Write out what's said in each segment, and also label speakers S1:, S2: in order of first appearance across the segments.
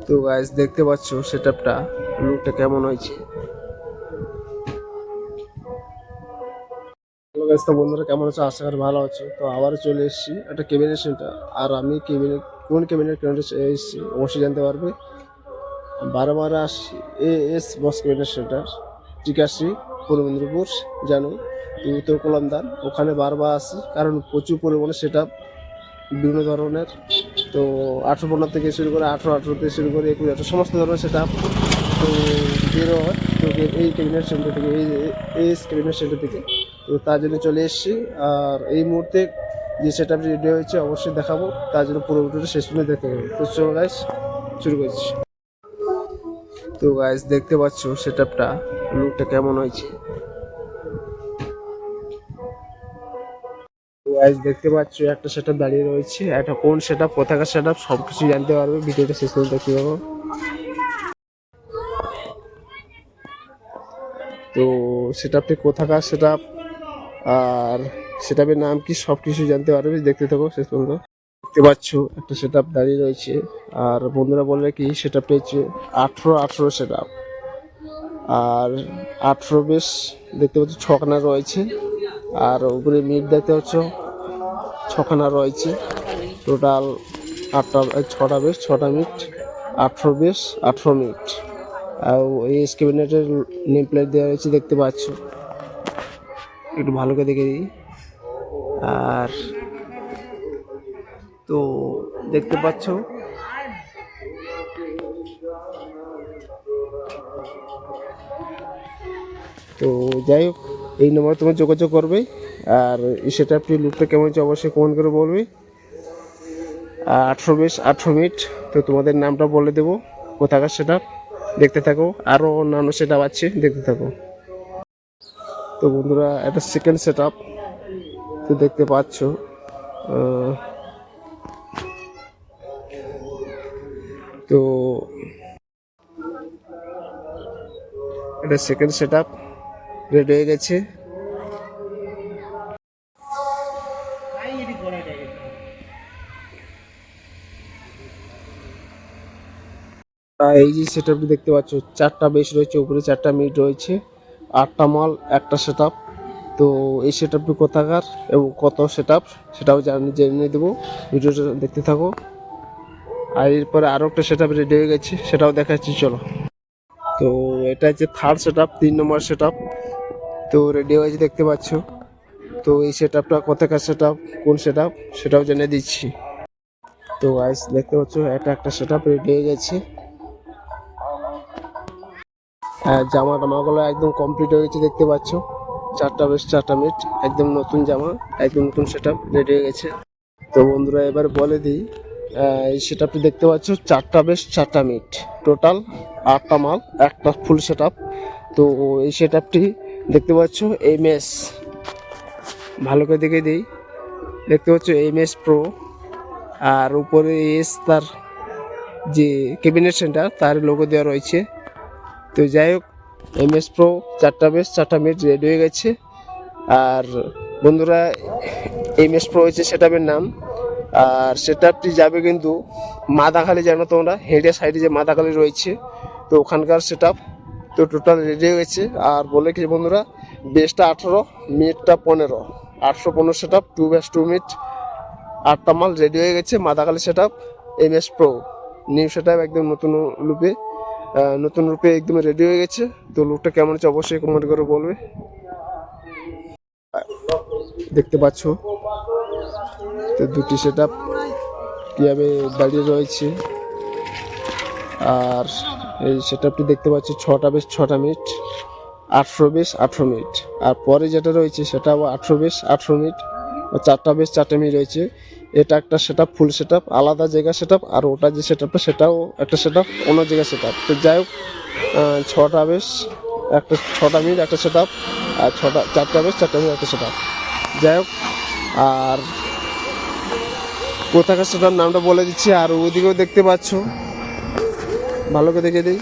S1: তো গাইস দেখতে পাচ্ছ সেটআপটা লুকটা কেমন হয়েছে। হ্যালো গাইস, তো বন্ধুরা কেমন আছো? আশা করি ভালো আছো। তো আবারও চলে এসেছি একটা ক্যাবিনেট সেন্টার। আর আমি কোন ক্যাবিনেট এসেছি অবশ্যই জানতে পারবে। 12 আসছি এস বস ক্যাবিনেট সেন্টার, টিকাশ্রী, পূর্ব মেদিনীপুর, জানো তো উত্তর কলমদান। ওখানে বারবার আসি কারণ প্রচুর পরিমাণে সেটআপ বিভিন্ন ধরনের। তো 18 থেকে শুরু করে 18 থেকে শুরু করে 21 সমস্ত ধরনের সেটআপ তো বেরো হয়। তো এই ক্যাবিনেট সেন্টার থেকে এই ক্যাবিনেট সেন্টার থেকে তো তার জন্য চলে এসেছি। আর এই মুহূর্তে যে সেটআপটি রেডি হয়েছে অবশ্যই দেখাবো, তার জন্য পুরো ভিডিওটা শেষ পর্যন্ত দেখতে হবে। তো চলো গাইস শুরু করছি। তো গাইস দেখতে পাচ্ছ সেটআপটা লুকটা কেমন হয়েছে। তো গাইস দেখতে পাচ্ছ একটা সেটআপ দাঁড়িয়ে রয়েছে, একটা কোন সেটআপ কোথাকার সেটআপ সবকিছু জানতে পারবে, ভিডিওটা শেষ পর্যন্ত দেখতে পাবো। তো সেটআপটি কোথাকার সেটআপ আর সেটআপের নাম কি সব কিছু জানতে পারবে, দেখতে থাকো শেষ পর্যন্ত। দেখতে পাচ্ছ একটা সেটআপ দাঁড়িয়ে রয়েছে। আর বন্ধুরা বললে কি সেটআপটা হচ্ছে 18 সেটআপ। আর 18 বেশ দেখতে পাচ্ছ ছখানা রয়েছে। আর উপরে মিট দেখতে পাচ্ছ ছখানা রয়েছে। টোটাল 6টা বেশ 6টা মিট, 18 বেশ 18 মিট। আর এই ক্যাবিনেটের নেম প্লেট দেওয়া রয়েছে দেখতে পাচ্ছ, একটু ভালো করে দেখে দিই। আর তো দেখতে পাচ্ছ তো যাই হোক, এই নম্বরে তোমার যোগাযোগ করবে। আর সেটা আপনি লুকটা কেমন হচ্ছে অবশ্যই কমেন্ট করে বলবে। 18 বেশ 18 মিনিট। তো তোমাদের নামটা বলে দেবো কোথাকার সেটা, দেখতে থাকো। আরও অন্যান্য সেট আপ আছে, দেখতে থাকো। তো বন্ধুরা একটা সেকেন্ড সেট আপ তো দেখতে পাচ্ছ। তো এটা সেকেন্ড সেট আপ রেডি হয়ে গেছে। এই যে সেট আপটি দেখতে পাচ্ছ 4টা বেশ রয়েছে, উপরে 4টা মিট রয়েছে, 8টা মাল একটা সেট আপ। তো এই সেট আপটি কোথাকার এবং কত সেট আপ সেটাও জেনে দেবো, ভিডিওটা দেখতে থাকো। আর এরপরে আরও একটা সেট আপ রেডি হয়ে গেছে, সেটাও দেখাচ্ছি চলো। তো এটা হচ্ছে থার্ড সেট আপ, 3 নম্বর সেট আপ তো রেডি হয়েছে দেখতে পাচ্ছ। তো এই সেট আপটা কোথাকার সেট আপ কোন সেট আপ সেটাও জেনে দিচ্ছি। তো গাইস দেখতে পাচ্ছ এটা একটা সেট আপ রেডি হয়ে গেছে। জামা টামাগুলো একদম কমপ্লিট হয়ে গেছে দেখতে পাচ্ছ। 4টা বেশ 4টা মিট, একদম নতুন জামা, একদম নতুন সেট আপ রেডি হয়ে গেছে। তো বন্ধুরা এবার বলে দিই, এই সেট আপটি দেখতে পাচ্ছ 4টা বেশ 4টা মিট, টোটাল 8টা মাল একটা ফুল সেট আপ। তো এই সেট আপটি দেখতে পাচ্ছ MS, ভালো করে দেখে দিই, দেখতে পাচ্ছ MS প্রো। আর উপরে এস তার যে ক্যাবিনেট সেন্টার তার লোগো দেওয়া রয়েছে। তো যাই হোক MS প্রো 4টা বেশ 4টা মিট রেডি হয়ে গেছে। আর বন্ধুরা MS প্রো হচ্ছে সেটআপের নাম। আর সেটআপটি যাবে কিন্তু মাদাখালি, জানো তোমরা হেডে সাইডে যে মাদাখালি রয়েছে, তো ওখানকার সেটআপ। তো টোটাল রেডি হয়ে গেছে। আর বলে কি বন্ধুরা, বেসটা 18, মিটটা 15, 815 সেটআপ, 2 বেস 2 মিট, 8টা মাল রেডি হয়ে গেছে। Madakhali setup MS pro new setup, একদম নতুন রূপে একদম রেডি হয়ে গেছে। তো লুকটা কেমন হচ্ছে অবশ্যই কমেন্ট করে বলবে। দেখতে পাচ্ছ তো দুটি সেটআপ কীভাবে দাঁড়িয়ে রয়েছে। আর এই সেটআপটি দেখতে পাচ্ছ 6টা বেশ 6টা মিট, 18 বেশ 18 মিনিট। আর পরে যেটা রয়েছে সেটা 18 বেশ 18 মিনিট, 4টা বেশ 4টা মিনিট রয়েছে। এটা একটা সেটআপ ফুল সেটআপ, আলাদা জায়গা সেটআপ। আর ওটা যে সেটআপটা সেটাও একটা সেটআপ, অন্য জায়গা সেটআপ। তো যাই হোক 6টা বেশ 6টা মিনিট একটা সেটআপ, আর 4টা বেশ 4টা মিনিট একটা সেটআপ। যাই হোক, আর কোথাকার সেটার নামটা বলে দিচ্ছি। আর ওইদিকেও দেখতে পাচ্ছ, ভালো করে দেখে দিই,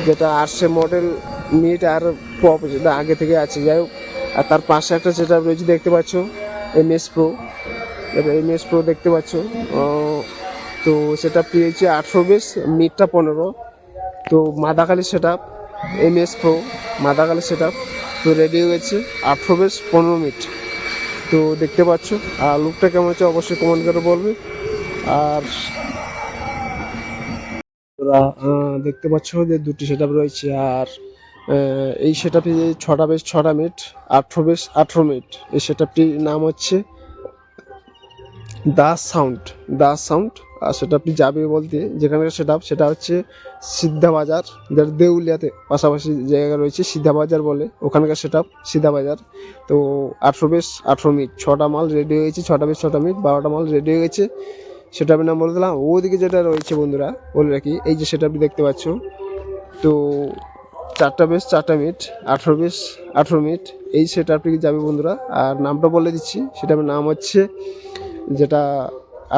S1: যেটা আরসে মডেল মিট আর পপ, যেটা আগে থেকে আছে। যাই হোক, আর তার পাশে একটা সেটআপ রয়েছে দেখতে পাচ্ছ MS প্রো। এমএস প্রো দেখতে পাচ্ছ। তো সেটা পেয়েছে 18 মিডটা 15। তো মাদাখালি সেট আপ এমএস প্রো মাদাখালি সেট আপ তো রেডি হয়ে গেছে 18-15 মিনিট। তো দেখতে পাচ্ছ, আর লুকটা কেমন হচ্ছে অবশ্যই কমেন্ট করে বলবে। আর তোরা দেখতে পাচ্ছ যে দুটি সেট রয়েছে। আর এই সেট আপে 6টা মিনিট 18 মিনিট। এই সেট আপটির নাম হচ্ছে দাস সাউন্ড। আর সেটা আপনি যাবে বলতে যেখানকার সেটা হচ্ছে সিদ্ধা বাজার, যার দেউলিয়াতে পাশাপাশি জায়গা রয়েছে সিদ্ধা বাজার বলে, ওখানকার সিদ্ধা বাজার। তো 18-18 মিনিট 6টা মাল রেডি হয়ে গেছে, 6টা মিনিট 12টা মাল রেডি হয়ে গেছে। সেটা আমি নাম বলে দিলাম। ওদিকে যেটা রয়েছে বন্ধুরা বলে রাখি, এই যে সেটা আপনি দেখতে পাচ্ছ। তো 4টা মিনিট 18-18 মিনিট এই সেট আপনি যাবে বন্ধুরা। আর নামটা বলে দিচ্ছি, সেটা নাম হচ্ছে যেটা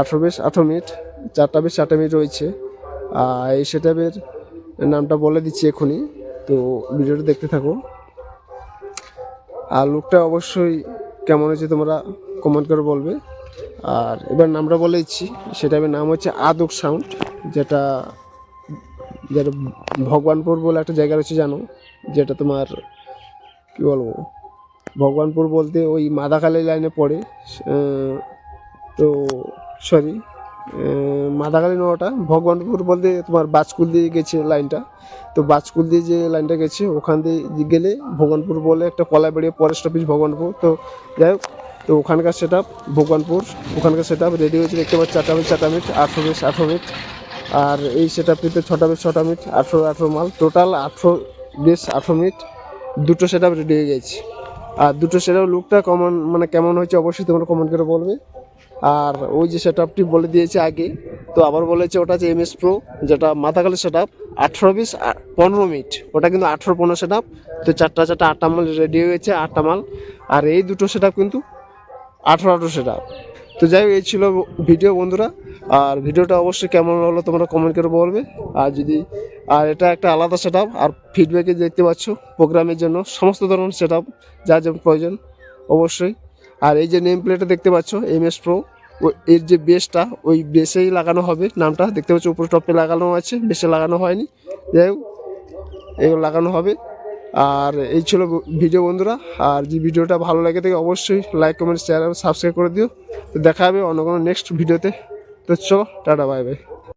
S1: 18-18 মিনিট 4টা মিনিট রয়েছে। আর এই সেটআপের নামটা বলে দিচ্ছি এখনই। তো ভিডিওটা দেখতে থাকো। আর লুকটা অবশ্যই কেমন হয়েছে তোমরা কমেন্ট করে বলবে। আর এবার নামটা বলে দিচ্ছি, সেটাপের নাম হচ্ছে আদক সাউন্ড, যেটা যেটা ভগবানপুর বলে একটা জায়গা রয়েছে জানো, যেটা তোমার কী বলবো, ভগবানপুর বলতে ওই মাদাখালি লাইনে পড়ে। তো সরি, মাদাখালি নটা, ভগবানপুর বলতে তোমার বাজকুল দিয়ে গেছে লাইনটা। তো বাজকুল দিয়ে যে লাইনটা গেছে ওখান দিয়ে গেলে ভগবানপুর বলে একটা কলাইবাড়ি ফরেস্ট অফিস ভগবানপুর। তো যাই হোক, তো ওখানকার সেট আপ ভগবানপুর, ওখানকার সেট আপ রেডি হয়েছে দেখতে পাচ্ছি 4টা মিনিট 18-18 মিনিট। আর এই সেট আপটিতে 6টা মিনিট 18 মাল টোটাল 18-18 মিনিট দুটো সেট আপ রেডি হয়ে গেছে। আর দুটো সেট আপ লুকটা কেমন হয়েছে অবশ্যই তোমরা কমেন্ট করে বলবে। আর ওই যে সেট আপটি বলে দিয়েছে আগে, তো আবার বলেছে ওটা হচ্ছে এমএস প্রো, যেটা মাথাখালি সেট আপ 18-15 মিনিট, ওটা কিন্তু 18-15 সেট আপ। তো 8টা মাল রেডি হয়ে গেছে 8টা মাল। আর এই দুটো সেট আপ কিন্তু 18 সেট আপ। তো যাই হোক, এই ছিল ভিডিও বন্ধুরা। আর ভিডিওটা অবশ্যই কেমন হলো তোমরা কমেন্ট করে বলবে। আর এটা একটা আলাদা সেট আপ। আর ফিডব্যাকে দেখতে পাচ্ছ প্রোগ্রামের জন্য সমস্ত ধরনের সেট আপ যা যা প্রয়োজন অবশ্যই। আর এই যে নেম প্লেটটা দেখতে পাচ্ছ এমএস প্রো, এর যে বেসটা ওই বেসেই লাগানো হবে, নামটা দেখতে পাচ্ছ উপরে টপে লাগানো আছে, বেসে লাগানো হয়নি। যাই হোক, এগুলো লাগানো হবে। আর এই ছিল ভিডিও বন্ধুরা। আর যে ভিডিওটা ভালো লাগে থাকে অবশ্যই লাইক কমেন্ট শেয়ার এবং সাবস্ক্রাইব করে দিও। তো দেখা হবে অন্য কোনো নেক্সট ভিডিওতে। তো চলো, টাটা, বাই বাই।